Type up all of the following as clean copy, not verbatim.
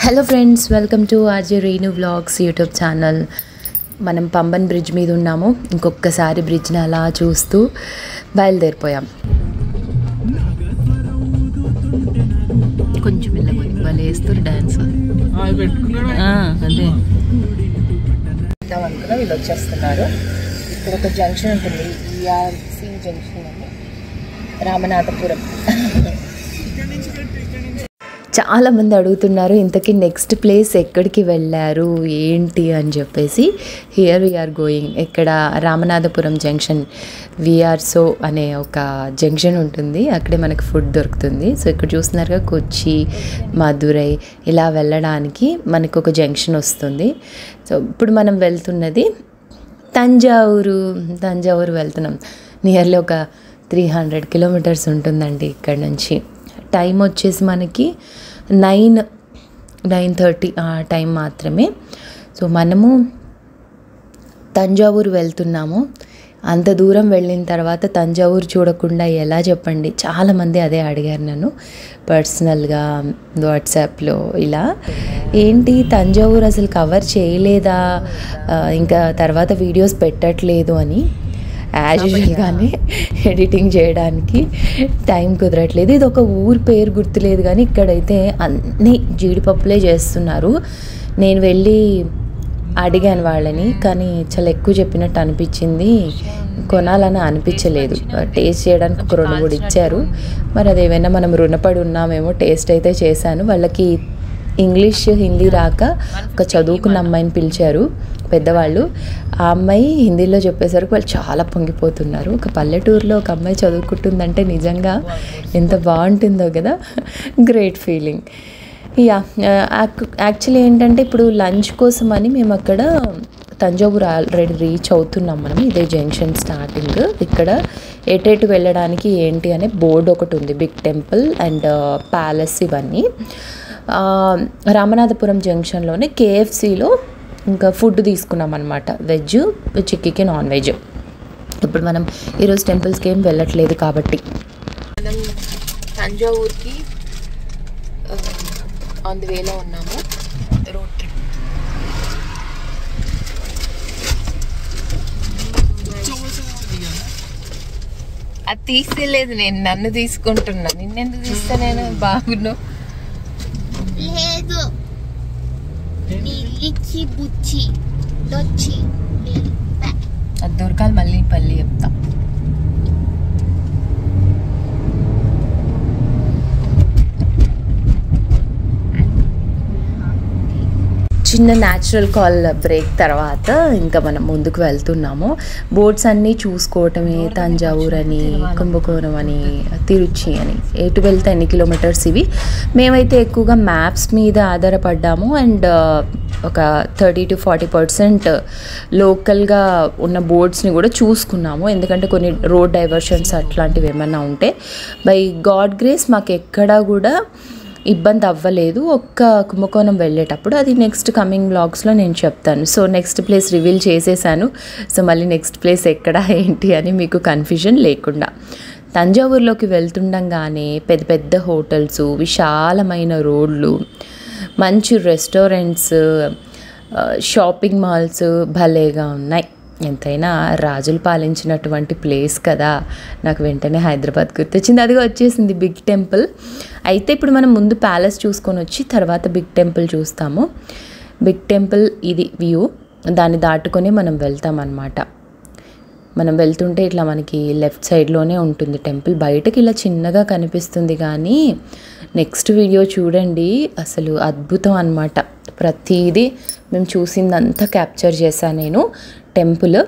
Hello friends, welcome to RJ Renu vlogs YouTube channel. మనం Pamban bridge మీద ఉన్నాము. ఇంకొకసారి బ్రిడ్జ్ని అలా చూస్తూ బయలుదేరిపోయాం. కొంచెం వెళ్ళమని వాళ్ళు వేస్తారు డ్యాన్స్. అదే అనుకున్నా వీళ్ళు వచ్చేస్తున్నారు. ఇక్కడ ఒక జంక్షన్ ఉంటుంది, ఈఆర్సి జంక్షన్ అని, రామనాథపురం. చాలామంది అడుగుతున్నారు ఇంతకీ నెక్స్ట్ ప్లేస్ ఎక్కడికి వెళ్ళారు ఏంటి అని చెప్పేసి. Here we are going. ఇక్కడ రామనాథపురం జంక్షన్, విఆర్సో అనే ఒక జంక్షన్ ఉంటుంది, అక్కడే మనకు ఫుడ్ దొరుకుతుంది. సో ఇక్కడ చూస్తున్నారుగా, కొచ్చి, మధురై ఇలా వెళ్ళడానికి మనకు ఒక జంక్షన్ వస్తుంది. సో ఇప్పుడు మనం వెళ్తున్నది తంజావూరు వెళ్తున్నాం. నియర్లీ ఒక 300 కిలోమీటర్స్ ఉంటుందండి ఇక్కడ నుంచి. టైం వచ్చేసి మనకి 9:30 ఆ టైం మాత్రమే. సో మనము తంజావూరు వెళ్తున్నాము. అంత దూరం వెళ్ళిన తర్వాత తంజావూరు చూడకుండా ఎలా చెప్పండి? చాలామంది అదే అడిగారు నన్ను పర్సనల్గా వాట్సాప్లో. ఇలా ఏంటి తంజావూరు అసలు కవర్ చేయలేదా, ఇంకా తర్వాత వీడియోస్ పెట్టట్లేదు అని. యాజ్ యూజువల్గానే ఎడిటింగ్ చేయడానికి టైం కుదరట్లేదు. ఇది ఒక ఊరు పేరు గుర్తులేదు, కానీ ఇక్కడైతే అన్నీ జీడిపప్పులే చేస్తున్నారు. నేను వెళ్ళి అడిగాను వాళ్ళని, కానీ చాలా ఎక్కువ చెప్పినట్టు అనిపించింది, కొనాలని అనిపించలేదు. టేస్ట్ చేయడానికి ఒక 2-3 ఇచ్చారు. మరి అదేమైనా మనం రుణపడి ఉన్నామేమో. టేస్ట్ అయితే చేశాను. వాళ్ళకి ఇంగ్లీష్, హిందీ రాక ఒక చదువుకున్న అమ్మాయిని పిలిచారు పెద్దవాళ్ళు. ఆ అమ్మాయి హిందీలో చెప్పేసరికి వాళ్ళు చాలా పొంగిపోతున్నారు. ఒక పల్లెటూరులో ఒక అమ్మాయి చదువుకుంటుందంటే నిజంగా ఎంత బాగుంటుందో కదా. Great feeling. యాక్చువల్లీ ఏంటంటే ఇప్పుడు లంచ్ కోసం అని మేము అక్కడ తంజావూరు ఆల్రెడీ రీచ్ అవుతున్నాం మనం. ఇదే జంక్షన్ స్టార్టింగ్. ఇక్కడ ఎటేటు వెళ్ళడానికి ఏంటి అనే బోర్డు ఒకటి ఉంది. బిగ్ టెంపుల్ అండ్ ప్యాలెస్ ఇవన్నీ. రామనాథపురం జంక్షన్లోనే కేఎఫ్సీలో ఇంకా ఫుడ్ తీసుకున్నాం అనమాట. వెజ్, చిక్కీకి నాన్ వెజ్. ఇప్పుడు మనం ఈరోజు టెంపుల్స్కి ఏం వెళ్ళట్లేదు కాబట్టి మనం తంజావూరుకి ఆన్ ది వేలో ఉన్నాము. Road trip. అది తీసేలేదు, నేను నన్ను తీసుకుంటున్నా. నిన్నెందుకు తీస్తా నేను? బాగున్నా లేదు, అది దొరకాలి. మళ్ళీ పల్లి చెప్తా. చిన్న న్యాచురల్ కాల్ బ్రేక్ తర్వాత ఇంకా మనం ముందుకు వెళ్తున్నాము. బోర్డ్స్ అన్నీ చూసుకోవటమే. తంజావూరు అని, కుంభకోణం అని, తిరుచి అని, ఎటు వెళ్తే ఎన్ని కిలోమీటర్స్ ఇవి. మేమైతే ఎక్కువగా మ్యాప్స్ మీద ఆధారపడ్డాము. అండ్ ఒక 30 to 40% లోకల్గా ఉన్న బోర్డ్స్ని కూడా చూసుకున్నాము. ఎందుకంటే కొన్ని రోడ్ డైవర్షన్స్ అట్లాంటివి ఏమన్నా ఉంటే. బై గాడ్ గ్రేస్ మాకు ఎక్కడా కూడా ఇబ్బంది అవ్వలేదు. ఒక్క కుంభకోణం వెళ్ళేటప్పుడు. అది నెక్స్ట్ కమింగ్ బ్లాగ్స్లో నేను చెప్తాను. సో నెక్స్ట్ ప్లేస్ రివీల్ చేసేసాను. సో మళ్ళీ నెక్స్ట్ ప్లేస్ ఎక్కడ ఏంటి అని మీకు కన్ఫ్యూజన్ లేకుండా. తంజావూరులోకి వెళ్తుండగానే పెద్ద పెద్ద హోటల్స్, విశాలమైన రోడ్లు, మంచి రెస్టారెంట్స్, షాపింగ్ మాల్స్ భలేగా ఉన్నాయి. ఎంతైనా రాజులు పాలించినటువంటి ప్లేస్ కదా. నాకు వెంటనే హైదరాబాద్ గుర్తొచ్చింది. అదిగా వచ్చేసింది బిగ్ టెంపుల్. అయితే ఇప్పుడు మనం ముందు ప్యాలెస్ చూసుకొని వచ్చి తర్వాత బిగ్ టెంపుల్ చూస్తాము. బిగ్ టెంపుల్ ఇది వ్యూ. దాన్ని దాటుకొని మనం వెళ్తాం అన్నమాట. మనం వెళ్తుంటే ఇట్లా మనకి లెఫ్ట్ సైడ్లోనే ఉంటుంది టెంపుల్. బయటకి ఇలా చిన్నగా కనిపిస్తుంది, కానీ నెక్స్ట్ వీడియో చూడండి, అసలు అద్భుతం అన్నమాట. ప్రతిదీ మేము చూసిందంతా క్యాప్చర్ చేశాను నేను టెంపుల్.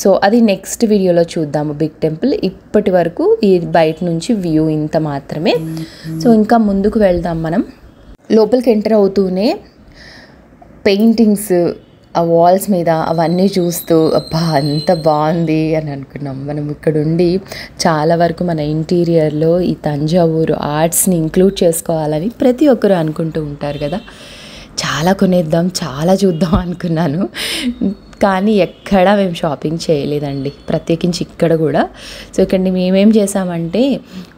సో అది నెక్స్ట్ వీడియోలో చూద్దాము బిగ్ టెంపుల్. ఇప్పటి వరకు ఈ బయట నుంచి వ్యూ ఇంత మాత్రమే. సో ఇంకా ముందుకు వెళ్దాం మనం. లోపలికి ఎంటర్ అవుతూనే పెయింటింగ్స్ ఆ వాల్స్ మీద అవన్నీ చూస్తూ అబ్బా అంత బాగుంది అని అనుకున్నాం. మనం ఇక్కడ ఉండి చాలా వరకు మన ఇంటీరియర్లో ఈ తంజావూరు ఆర్ట్స్ని ఇంక్లూడ్ చేసుకోవాలని ప్రతి ఒక్కరు అనుకుంటూ ఉంటారు కదా. చాలా కొనేద్దాం, చాలా చూద్దాం అనుకున్నాను, కానీ ఎక్కడ మేము షాపింగ్ చేయలేదండి, ప్రత్యేకించి ఇక్కడ కూడా. సో ఇక్కడ మేమేం చేసామంటే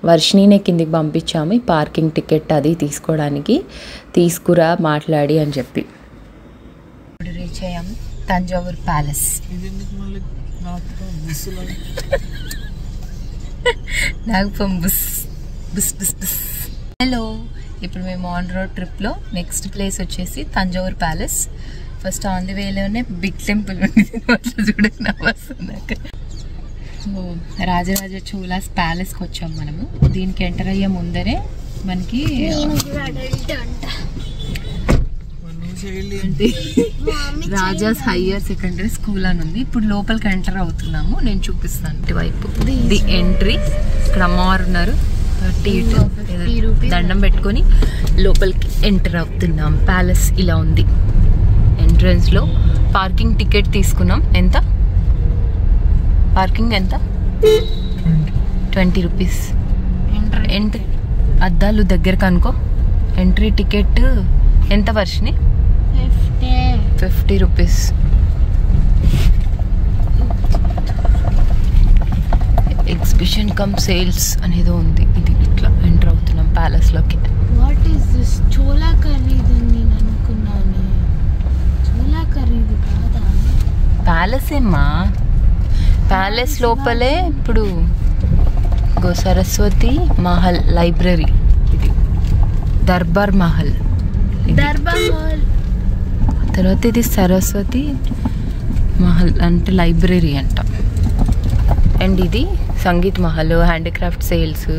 వర్షిణినే కిందికి పంపించాము ఈ పార్కింగ్ టికెట్ అది తీసుకోవడానికి, తీసుకురా మాట్లాడి అని చెప్పి. ఇప్పుడు రీచ్ అయ్యాము తంజావూర్ ప్యాలెస్. నాగపం బుస్ బుస్ బుస్ బుస్. హలో, ఇప్పుడు మేము ఆన్ రోడ్ ట్రిప్లో నెక్స్ట్ ప్లేస్ వచ్చేసి Thanjavur palace. First on the వేలోనే బిగ్ టెంపుల్ ఉంది, చూడక నవ్వొస్తున్నాక. రాజరాజ చోళాస్ ప్యాలెస్కి వచ్చాం మనము. దీనికి ఎంటర్ అయ్యే ముందరే మనకి రాజాస్ హయ్యర్ సెకండరీ స్కూల్ అని ఉంది. ఇప్పుడు లోపలికి ఎంటర్ అవుతున్నాము, నేను చూపిస్తాను ఇటువైపు. ది ఎంట్రీ, ఇక్కడ అమ్మవారు ఉన్నారు, దండం పెట్టుకొని లోపలికి ఎంటర్ అవుతున్నాం. ప్యాలెస్ ఇలా ఉంది. ఎంట్రన్స్ లో పార్కింగ్ టికెట్ తీసుకున్నాం. ఎంత పార్కింగ్? ఎంత? 20 రూపీస్. ఎంట్రీ అద్దాలు దగ్గరకు అనుకో. ఎంట్రీ టికెట్ ఎంత Varshini? 50 rupees. Exhibition come sales అనేది ఉంది. ఇది ఇట్లా ఎంటర్ అవుతున్నాం ప్యాలెస్ లోకి. What is this? చోలా ఖరీదు నేను అనుకున్నాను. చోలా ఖరీదు కాదా? ప్యాలెస్ ఏమ్మా, ప్యాలెస్ లోపలే ఇప్పుడు సరస్వతి మహల్ లైబ్రరీ, ఇది దర్బార్ మహల్. తర్వాత ఇది సరస్వతి మహల్ అంటే లైబ్రరీ అంట. అండ్ ఇది sangeet Mahal, handicraft sales,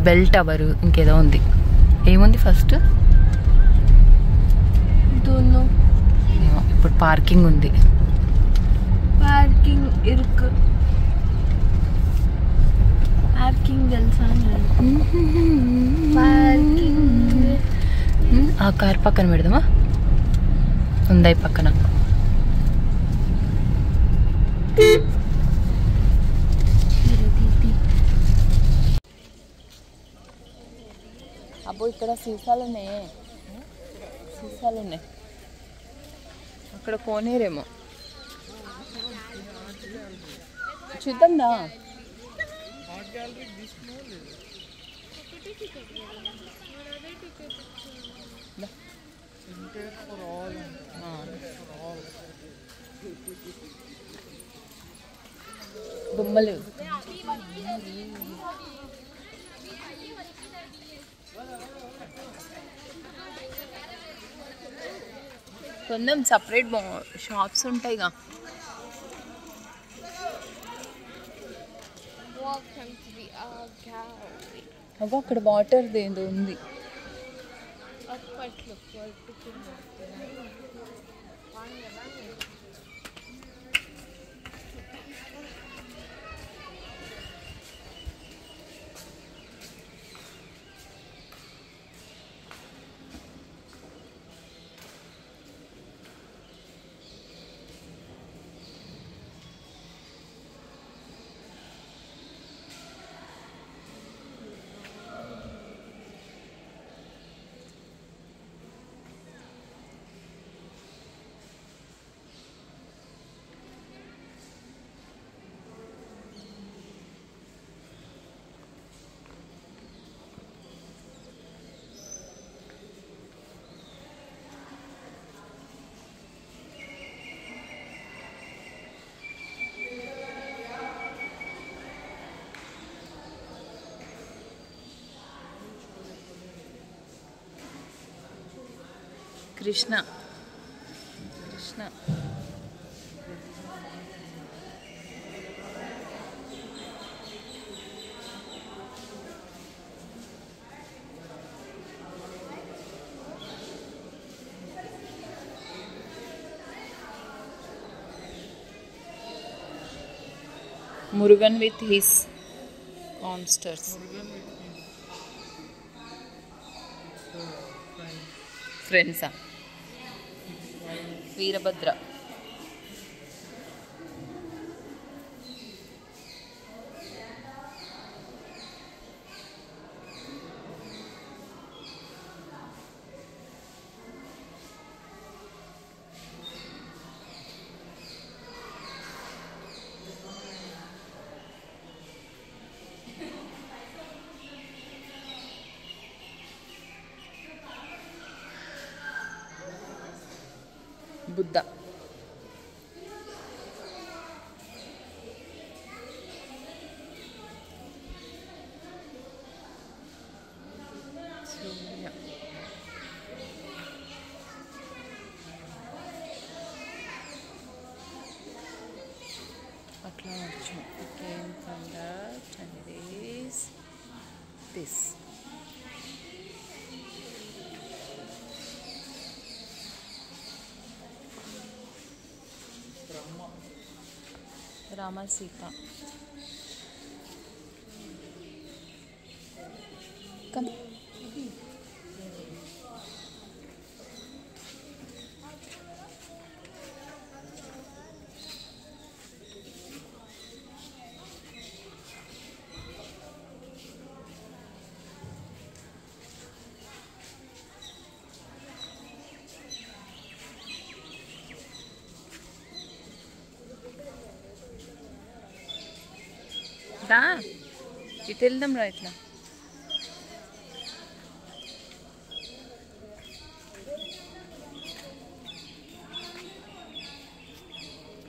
bell tower, ఇంకేదో ఉంది. ఏముంది ఫస్ట్? ఇప్పుడు పార్కింగ్ ఉంది. పార్కింగ్ ఇరుకు. పార్కింగ్ తెలుసా? ఆ కార్ పక్కన పెడదామా? ఉందా ఈ పక్కన? అబ్బో ఇక్కడ సీసాలు ఉన్నాయి, సీసాలు ఉన్నాయి. అక్కడ కోనేరేమో, చూద్దాందా. బొమ్మలు కొంచెం సపరేట్ షాప్స్ ఉంటాయిగా. అబ్బో అక్కడ వాటర్ ఏదో ఉంది. Krishna Krishna Murugan with his consorts. ఫ్రెండ్సా? వీరభద్ర. బుద్ధ. అట్లా వచ్చు. Came from that and it is this. Rama Sita. Come. దా ఇటు వెళ్దాం రా ఇట్లా.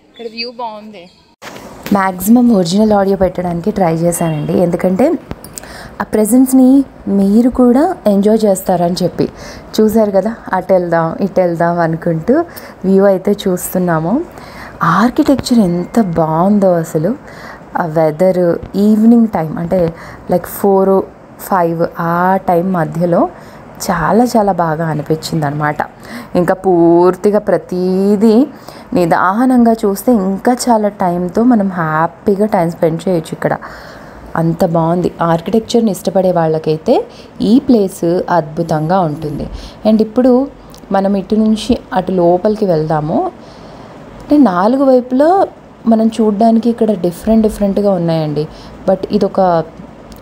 ఇక్కడ వ్యూ బాగుంది. మ్యాక్సిమం ఒరిజినల్ ఆడియో పెట్టడానికి ట్రై చేశానండి, ఎందుకంటే ఆ ప్రెజెన్స్ని మీరు కూడా ఎంజాయ్ చేస్తారని చెప్పి. చూసారు కదా, అటు వెళ్దాం ఇటు వెళ్దాం అనుకుంటూ వ్యూ అయితే చూస్తున్నాము. ఆర్కిటెక్చర్ ఎంత బాగుందో అసలు. ఆ వెదర్ ఈవినింగ్ టైం అంటే లైక్ 4-5 ఆ టైం మధ్యలో చాలా చాలా బాగా అనిపించింది అనమాట. ఇంకా పూర్తిగా ప్రతీదీ నిదానంగా చూస్తే ఇంకా చాలా టైంతో మనం హ్యాపీగా టైం స్పెండ్ చేయొచ్చు ఇక్కడ. అంత బాగుంది. ఆర్కిటెక్చర్ని ఇష్టపడే వాళ్ళకైతే ఈ ప్లేస్ అద్భుతంగా ఉంటుంది. అండ్ ఇప్పుడు మనం ఇటు నుంచి అటు లోపలికి వెళ్దాము. అంటే 4 వైపులో మనం చూడ్డానికి ఇక్కడ డిఫరెంట్గా ఉన్నాయండి. బట్ ఇదొక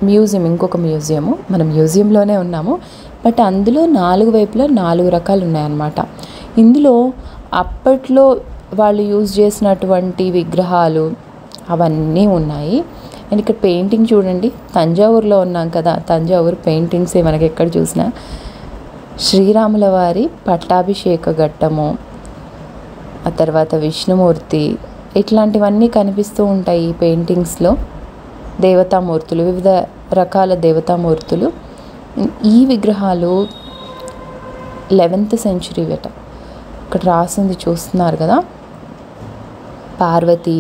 మ్యూజియం, ఇంకొక మ్యూజియము. మనం మ్యూజియంలోనే ఉన్నాము, బట్ అందులో 4 వైపులా 4 రకాలు ఉన్నాయన్నమాట. ఇందులో అప్పట్లో వాళ్ళు యూజ్ చేసినటువంటి విగ్రహాలు అవన్నీ ఉన్నాయి. అండ్ ఇక్కడ పెయింటింగ్ చూడండి, తంజావూరులో ఉన్నాం కదా, తంజావూరు పెయింటింగ్సే మనకి ఎక్కడ చూసినా. శ్రీరాముల వారి పట్టాభిషేక ఘట్టము, ఆ తర్వాత విష్ణుమూర్తి, ఇట్లాంటివన్నీ కనిపిస్తూ ఉంటాయి ఈ పెయింటింగ్స్లో. దేవతామూర్తులు, వివిధ రకాల దేవతామూర్తులు. ఈ విగ్రహాలు 11th century అట. ఇక్కడ రాసింది చూస్తున్నారు కదా, పార్వతి,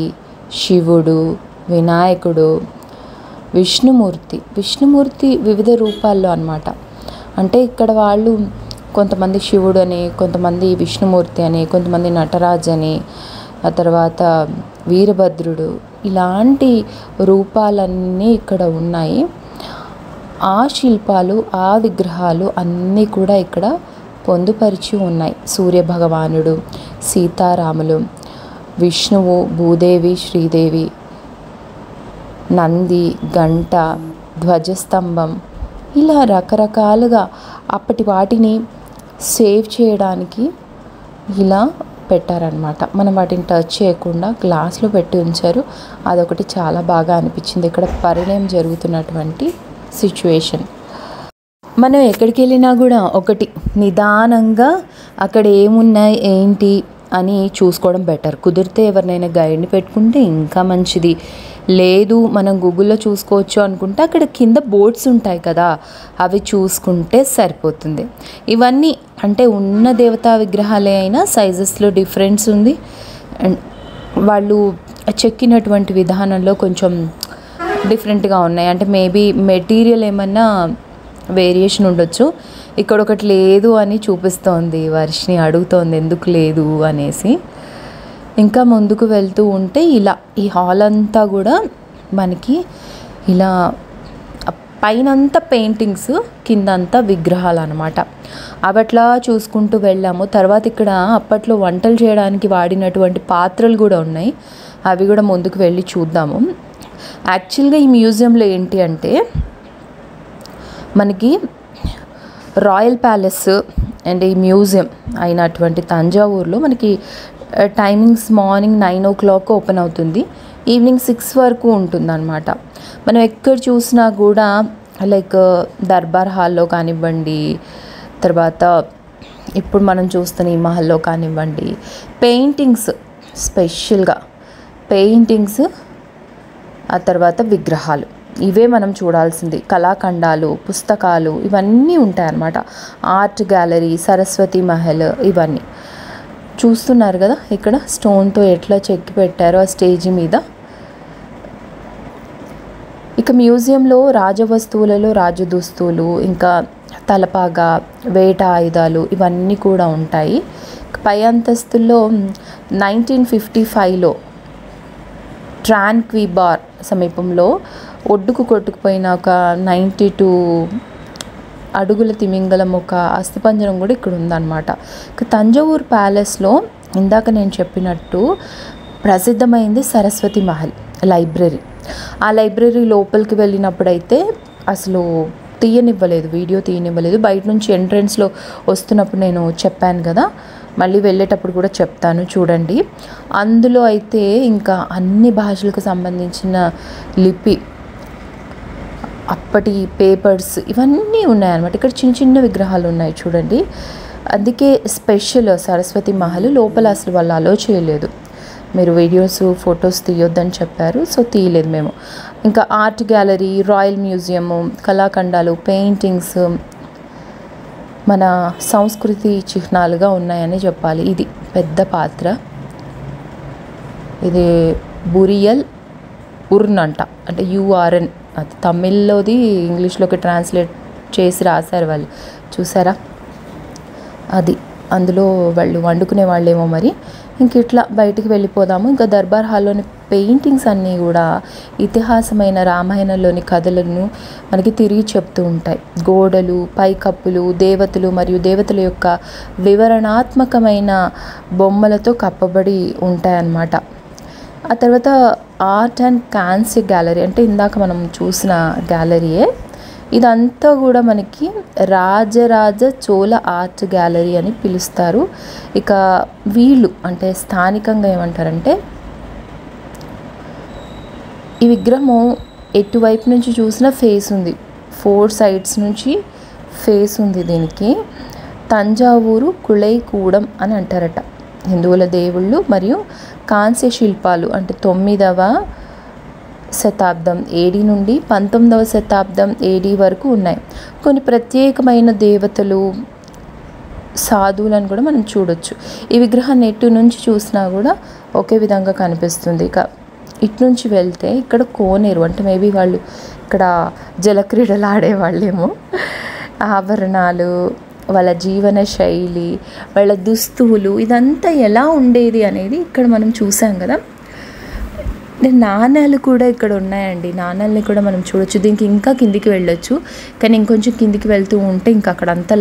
శివుడు, వినాయకుడు, విష్ణుమూర్తి వివిధ రూపాల్లో అన్నమాట. అంటే ఇక్కడ వాళ్ళు కొంతమంది శివుడు అని, కొంతమంది విష్ణుమూర్తి అని, కొంతమంది నటరాజ్ అని, ఆ తర్వాత వీరభద్రుడు, ఇలాంటి రూపాలన్నీ ఇక్కడ ఉన్నాయి. ఆ శిల్పాలు, ఆ విగ్రహాలు అన్నీ కూడా ఇక్కడ పొందుపరిచి ఉన్నాయి. సూర్యభగవానుడు, సీతారాములు, విష్ణువు, భూదేవి, శ్రీదేవి, నంది, గంట, ధ్వజస్తంభం, ఇలా రకరకాలుగా అప్పటి వాటిని సేవ్ చేయడానికి ఇలా పెట్టారనమాట. మనం వాటిని టచ్ చేయకుండా గ్లాస్లో పెట్టి ఉంచారు. అదొకటి చాలా బాగా అనిపించింది. ఇక్కడ పరిణయం జరుగుతున్నటువంటి సిచ్యువేషన్. మనం ఎక్కడికి వెళ్ళినా కూడా ఒకటి నిదానంగా అక్కడ ఏమున్నాయి ఏంటి అని చూసుకోవడం బెటర్. కుదిరితే ఎవరినైనా గైడ్ని పెట్టుకుంటే ఇంకా మంచిది. లేదు మనం గూగుల్లో చూసుకోవచ్చు అనుకుంటే అక్కడ కింద బోర్డ్స్ ఉంటాయి కదా, అవి చూసుకుంటే సరిపోతుంది. ఇవన్నీ అంటే ఉన్న దేవతా విగ్రహాలే అయినా సైజెస్లో డిఫరెన్స్ ఉంది. అండ్ వాళ్ళు చెక్కినటువంటి విధానంలో కొంచెం డిఫరెంట్గా ఉన్నాయి. అంటే మేబీ మెటీరియల్ ఏమన్నా వేరియేషన్ ఉండొచ్చు. ఇక్కడ ఒకటి లేదు అని చూపిస్తోంది, వర్షిని అడుగుతోంది ఎందుకు లేదు అనేసి. ఇంకా ముందుకు వెళ్తూ ఉంటే ఇలా ఈ హాల్ అంతా కూడా మనకి ఇలా పైనంతా పెయింటింగ్స్, కిందంతా విగ్రహాలు అనమాట. అవి అట్లా చూసుకుంటూ వెళ్ళాము. తర్వాత ఇక్కడ అప్పట్లో వంటలు చేయడానికి వాడినటువంటి పాత్రలు కూడా ఉన్నాయి, అవి కూడా ముందుకు వెళ్ళి చూద్దాము. యాక్చువల్గా ఈ మ్యూజియంలో ఏంటి అంటే మనకి రాయల్ ప్యాలెస్ అండ్ ఈ మ్యూజియం అయినటువంటి తంజావూరులో మనకి టైమింగ్స్ మార్నింగ్ 9 o'clock ఓపెన్ అవుతుంది, ఈవినింగ్ 6 వరకు ఉంటుందన్నమాట. మనం ఎక్కడ చూసినా కూడా లైక్ దర్బార్ హాల్లో కానివ్వండి, తర్వాత ఇప్పుడు మనం చూస్తున్న ఈ మహల్లో కానివ్వండి, పెయింటింగ్స్, స్పెషల్గా పెయింటింగ్స్, ఆ తర్వాత విగ్రహాలు, ఇవే మనం చూడాల్సింది. కళాఖండాలు, పుస్తకాలు ఇవన్నీ ఉంటాయన్నమాట. ఆర్ట్ గ్యాలరీ, సరస్వతి మహల్ ఇవన్నీ చూస్తున్నారు కదా. ఇక్కడ స్టోన్తో ఎట్లా చెక్కి పెట్టారో ఆ స్టేజ్ మీద. ఇక మ్యూజియంలో రాజవస్తువులలో రాజదుస్తువులు, ఇంకా తలపాగా, వేట ఆయుధాలు ఇవన్నీ కూడా ఉంటాయి. పై అంతస్తుల్లో 1955లో ట్రాన్క్విబార్ సమీపంలో ఒడ్డుకు కొట్టుకుపోయిన ఒక 92 అడుగుల తిమింగలం ఒక అస్థిపంజరం కూడా ఇక్కడ ఉందన్నమాట. ఇక తంజావూరు ప్యాలెస్లో ఇందాక నేను చెప్పినట్టు ప్రసిద్ధమైంది సరస్వతి మహల్ లైబ్రరీ. ఆ లైబ్రరీ లోపలికి వెళ్ళినప్పుడైతే అసలు వీడియో తీయనివ్వలేదు. బయట నుంచి ఎంట్రన్స్లో వస్తున్నప్పుడు నేను చెప్పాను కదా, మళ్ళీ వెళ్ళేటప్పుడు కూడా చెప్తాను చూడండి. అందులో అయితే ఇంకా అన్ని భాషలకు సంబంధించిన లిపి, అప్పటి పేపర్స్ ఇవన్నీ ఉన్నాయన్నమాట. ఇక్కడ చిన్న చిన్న విగ్రహాలు ఉన్నాయి చూడండి. అందుకే స్పెషల్ సరస్వతి మహల్. లోపల అసలు వాళ్ళు అలో చేయలేదు, మీరు వీడియోస్ ఫొటోస్ తీయొద్దని చెప్పారు, సో తీయలేదు మేము. ఇంకా ఆర్ట్ గ్యాలరీ, రాయల్ మ్యూజియము, కళాఖండాలు, పెయింటింగ్స్ మన సంస్కృతి చిహ్నాలుగా ఉన్నాయని చెప్పాలి. ఇది పెద్ద పాత్ర, ఇది బురియల్ ఉర్న్ అంట, అంటే URN. అది తమిళ్లోది ఇంగ్లీష్లోకి ట్రాన్స్లేట్ చేసి రాశారు వాళ్ళు, చూసారా. అది అందులో వాళ్ళు వండుకునే వాళ్ళేమో మరి. ఇంక ఇట్లా బయటికి వెళ్ళిపోదాము. ఇంకా దర్బార్ హాల్లోని పెయింటింగ్స్ అన్నీ కూడా ఇతిహాసమైన రామాయణంలోని కథలను మనకి తిరిగి చెప్తూ ఉంటాయి. గోడలు, పైకప్పులు, దేవతలు మరియు దేవతల యొక్క వివరణాత్మకమైన బొమ్మలతో కప్పబడి ఉంటాయన్నమాట. ఆ తర్వాత ఆర్ట్ అండ్ కాన్సీ గ్యాలరీ, అంటే ఇందాక మనం చూసిన గ్యాలరీయే. ఇదంతా కూడా మనకి రాజరాజ చోళ ఆర్ట్ గ్యాలరీ అని పిలుస్తారు. ఇక వీళ్ళు అంటే స్థానికంగా ఏమంటారంటే, ఈ విగ్రహము ఎటువైపు నుంచి చూసినా ఫేస్ ఉంది, 4 sides నుంచి ఫేస్ ఉంది దీనికి. తంజావూరు కుళైకూడం అని అంటారట. హిందువుల దేవుళ్ళు మరియు కాంస్య శిల్పాలు అంటే 9వ శతాబ్దం AD నుండి 19వ శతాబ్దం AD వరకు ఉన్నాయి. కొన్ని ప్రత్యేకమైన దేవతలు, సాధువులను కూడా మనం చూడొచ్చు. ఈ విగ్రహాన్ని ఎటు నుంచి చూసినా కూడా ఒకే విధంగా కనిపిస్తుంది. ఇక ఇటు నుంచి వెళ్తే ఇక్కడ కోనేరు, అంటే మేబీ వాళ్ళు ఇక్కడ జలక్రీడలు ఆడేవాళ్ళేమో. ఆభరణాలు, వాళ్ళ జీవన శైలి, వాళ్ళ దుస్తువులు, ఇదంతా ఎలా ఉండేది అనేది ఇక్కడ మనం చూసాం కదా. నాణాలు కూడా ఇక్కడ ఉన్నాయండి, నాణాలని కూడా మనం చూడొచ్చు. దీనికి ఇంకా కిందికి వెళ్ళొచ్చు, కానీ ఇంకొంచెం కిందికి వెళ్తూ ఉంటే ఇంకా అక్కడ అంతా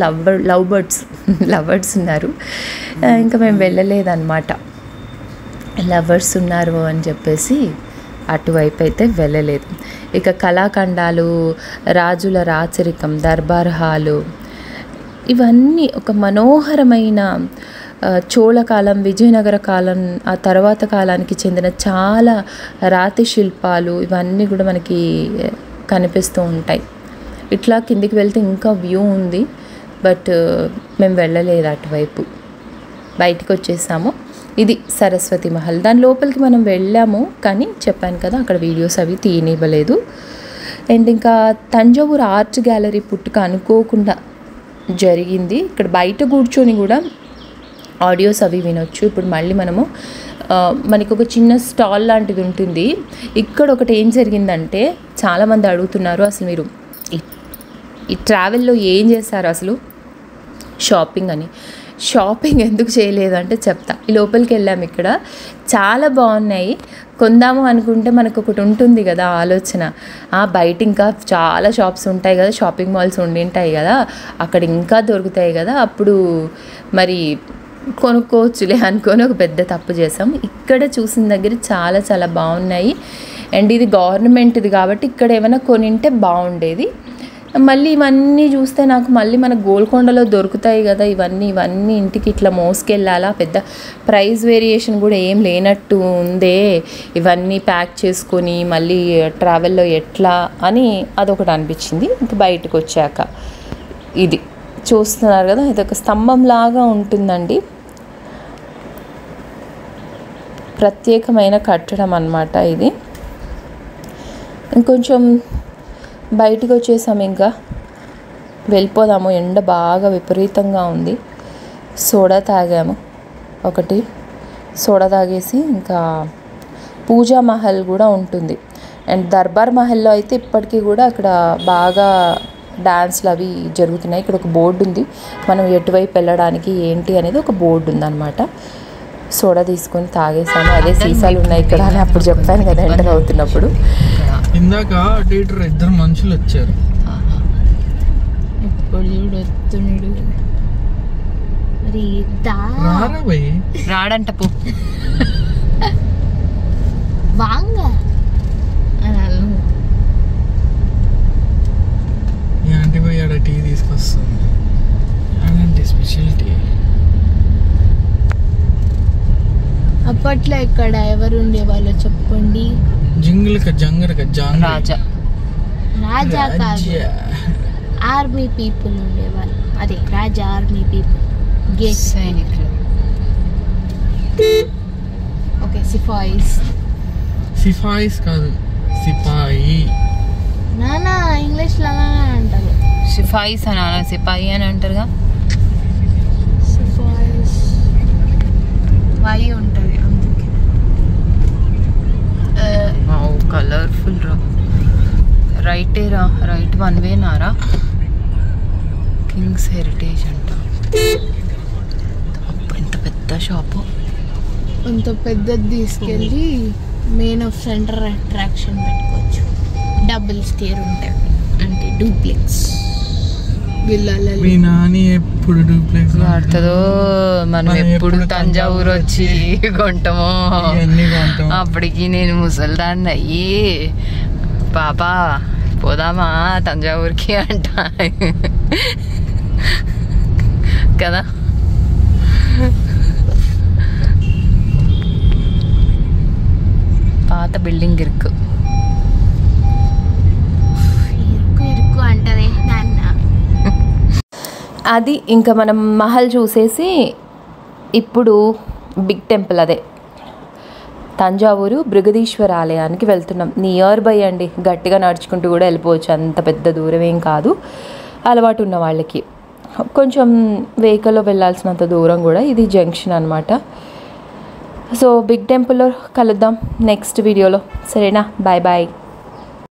లవ్ బర్డ్స్ ఉన్నారు. ఇంకా మేము వెళ్ళలేదన్నమాట, లవర్స్ ఉన్నారు అని చెప్పేసి అటువైపు అయితే వెళ్ళలేదు. ఇక కళాఖండాలు, రాజుల రాచరికం, దర్బార్ హాలు, ఇవన్నీ ఒక మనోహరమైన చోళకాలం, విజయనగర కాలం, ఆ తర్వాత కాలానికి చెందిన చాలా రాతి శిల్పాలు ఇవన్నీ కూడా మనకి కనిపిస్తూ ఉంటాయి. ఇట్లా కిందికి వెళ్తే ఇంకా వ్యూ ఉంది, బట్ మేము వెళ్ళలేదు అటువైపు, బయటికి వచ్చేసాము. ఇది సరస్వతి మహల్. దాని లోపలికి మనం వెళ్ళాము, కానీ చెప్పాను కదా అక్కడ వీడియోస్ అవి తీయనివ్వలేదు. అండ్ ఇంకా తంజావూరు ఆర్ట్ గ్యాలరీ పుట్టుక అనుకోకుండా జరిగింది. ఇక్కడ బయట కూర్చొని కూడా ఆడియోస్ అవి వినొచ్చు. ఇప్పుడు మళ్ళీ మనకి ఒక చిన్న స్టాల్ లాంటిది ఉంటుంది. ఇక్కడ ఒకటి ఏం జరిగిందంటే, చాలామంది అడుగుతున్నారు అసలు మీరు ఈ ట్రావెల్లో ఏం చేశారు అసలు షాపింగ్ అని. షాపింగ్ ఎందుకు చేయలేదు అంటే చెప్తా. ఈ లోపలికి వెళ్ళాము, ఇక్కడ చాలా బాగున్నాయి. కొందాము అనుకుంటే మనకు ఒకటి ఉంటుంది కదా ఆలోచన, బయట ఇంకా చాలా షాప్స్ ఉంటాయి కదా, షాపింగ్ మాల్స్ ఉండింటాయి కదా, అక్కడ ఇంకా దొరుకుతాయి కదా, అప్పుడు మరి కొనుక్కోవచ్చులే అనుకొని ఒక పెద్ద తప్పు చేసాం. ఇక్కడ చూసిన దగ్గర చాలా చాలా బాగున్నాయి. అండ్ ఇది గవర్నమెంట్ది కాబట్టి ఇక్కడ ఏమైనా కొనింటే బాగుండేది. మళ్ళీ ఇవన్నీ చూస్తే నాకు మళ్ళీ మన గోల్కొండలో దొరుకుతాయి కదా ఇవన్నీ ఇంటికి ఇట్లా మోసుకెళ్ళాలా, పెద్ద ప్రైస్ వేరియేషన్ కూడా ఏం లేనట్టు ఉందే, ఇవన్నీ ప్యాక్ చేసుకొని మళ్ళీ ట్రావెల్లో ఎట్లా అని అదొకటి అనిపించింది. ఇంక బయటకు వచ్చాక ఇది చూస్తున్నారు కదా, ఇది ఒక స్తంభం లాగా ఉంటుందండి. ప్రత్యేకమైన కట్టడం అన్నమాట ఇది. ఇంకొంచెం బయటికి వచ్చేసాము, ఇంకా వెళ్ళిపోదాము. ఎండ బాగా విపరీతంగా ఉంది. సోడా తాగాము ఒకటి, సోడా తాగేసి ఇంకా పూజా మహల్ కూడా ఉంటుంది. అండ్ దర్బార్ మహల్లో అయితే ఇప్పటికీ కూడా అక్కడ బాగా డాన్స్లు అవి జరుగుతున్నాయి. ఇక్కడ ఒక బోర్డు ఉంది, మనం ఎటువైపు వెళ్ళడానికి ఏంటి అనేది ఒక బోర్డు ఉందన్నమాట. సోడా తీసుకొని తాగేసాము. అదే సీసాలు ఉన్నాయి ఇక్కడ అని అప్పుడు చెప్పాను కదా ఎంటర్ అవుతున్నప్పుడు. ఇందాక థియేటర్ ఇద్దరు మనుషులు వచ్చారు. ఇప్పుడు చూడొత్తునుడు మరి రాడంట పో వాంగ ఆంటీ పోయి ఆడ టీ తీసుకొస్తుంది. అదంటే స్పెషల్ టీ. అప్పట్లో ఇక్కడ ఎవరు ఉండేవాళ్ళో చెప్పుకోండి. రాజా రాజా కాదు, ఆర్మీ పీపుల్ ఉండేవాళ్ళు. అదే రాజా ఆర్మీ పీపుల్, సైనికులు. Okay sepoys. సిపాయిస్ కాదు, సిపాయి. నానా ఇంగ్లీష్లో అలానే అంటారు. సిపాయిస్ అని, సిపాయి అని అంటారుగా. సిపాయిస్ వై ఉంటుంది అందుకే. కలర్ఫుల్ రా. రైటే రా, right one way Nara. Kings heritage అంట. ఎంత పెద్ద షాపు. అంత పెద్దది తీసుకెళ్ళి మెయిన్ ఆఫ్ సెంటర్ అట్రాక్షన్ పెట్టుకోవచ్చు. డబుల్ స్టేర్ ఉంటాయి అంటే డూప్లెక్స్ విల్లాలలో. మీ నాని ఎప్పుడు డూప్లెక్స్ వాడుతుందో, మనం ఎప్పుడు తంజావూరు వచ్చి కొంటామో. అప్పటికి నేను ముసల్దాన్ని అయ్యి పాపా పోదామా తంజావూరుకి అంట కదా. పాత బిల్డింగ్ ఇరుకు అంటదే నాన్న. అది ఇంకా మనం మహల్ చూసేసి ఇప్పుడు బిగ్ టెంపుల్, అదే తంజావూరు బృహదీశ్వర ఆలయానికి వెళ్తున్నాం. నియర్ బై అండి, గట్టిగా నడుచుకుంటూ కూడా వెళ్ళిపోవచ్చు, అంత పెద్ద దూరం ఏం కాదు అలవాటు ఉన్న వాళ్ళకి. కొంచెం వెహికల్లో వెళ్ళాల్సినంత దూరం కూడా. ఇది జంక్షన్ అనమాట. సో బిగ్ టెంపుల్లో కలుద్దాం నెక్స్ట్ వీడియోలో, సరేనా? Bye bye.